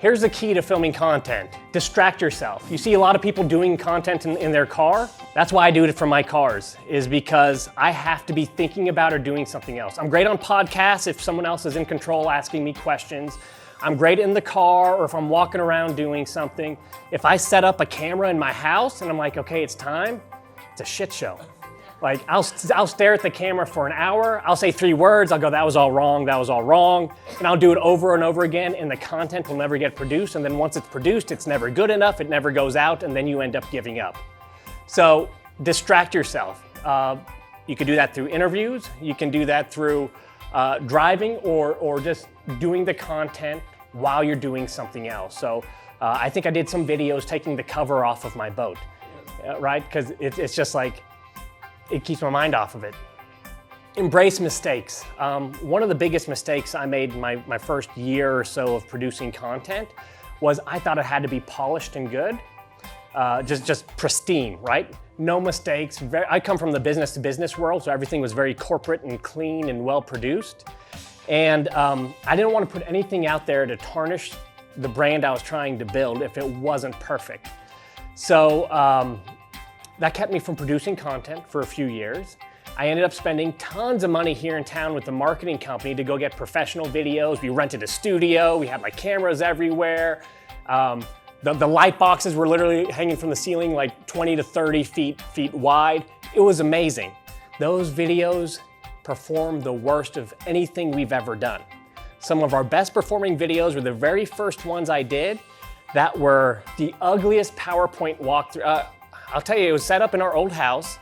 Here's the key to filming content. Distract yourself. You see a lot of people doing content in their car. That's why I do it for my cars, is because I have to be thinking about or doing something else. I'm great on podcasts if someone else is in control asking me questions. I'm great in the car or if I'm walking around doing something. If I set up a camera in my house and I'm like, okay, it's time, it's a shit show. Like, I'll stare at the camera for an hour, I'll say 3 words, I'll go, that was all wrong, and I'll do it over and over again, and the content will never get produced, and then once it's produced, it's never good enough, it never goes out, and then you end up giving up. So, distract yourself. You can do that through interviews, you can do that through driving, or just doing the content while you're doing something else. So, I think I did some videos taking the cover off of my boat, right? Because it's just like, it keeps my mind off of it. Embrace mistakes. One of the biggest mistakes I made in my first year or so of producing content was I thought it had to be polished and good, just pristine, right? No mistakes. I come from the business to business world, so everything was very corporate and clean and well produced. And I didn't want to put anything out there to tarnish the brand I was trying to build if it wasn't perfect. So, that kept me from producing content for a few years. I ended up spending tons of money here in town with the marketing company to go get professional videos. We rented a studio, we had like cameras everywhere. The light boxes were literally hanging from the ceiling like 20 to 30 feet wide. It was amazing. Those videos performed the worst of anything we've ever done. Some of our best performing videos were the very first ones I did that were the ugliest PowerPoint walkthrough. I'll tell you, it was set up in our old house.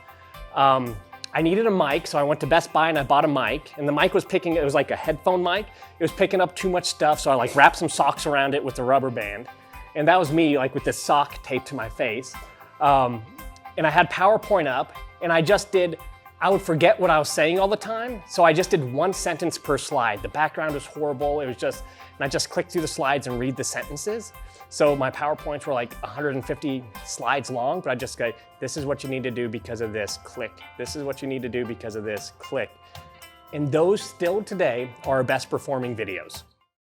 I needed a mic, so I went to Best Buy and I bought a mic. And the mic was it was like a headphone mic. It was picking up too much stuff, so I like wrapped some socks around it with a rubber band. And that was me, like with this sock taped to my face. And I had PowerPoint up, and I would forget what I was saying all the time, so I just did 1 sentence per slide. The background was horrible, and I just clicked through the slides and read the sentences. So my PowerPoints were like 150 slides long, but I just go, this is what you need to do because of this, click. This is what you need to do because of this, click. And those still today are our best performing videos.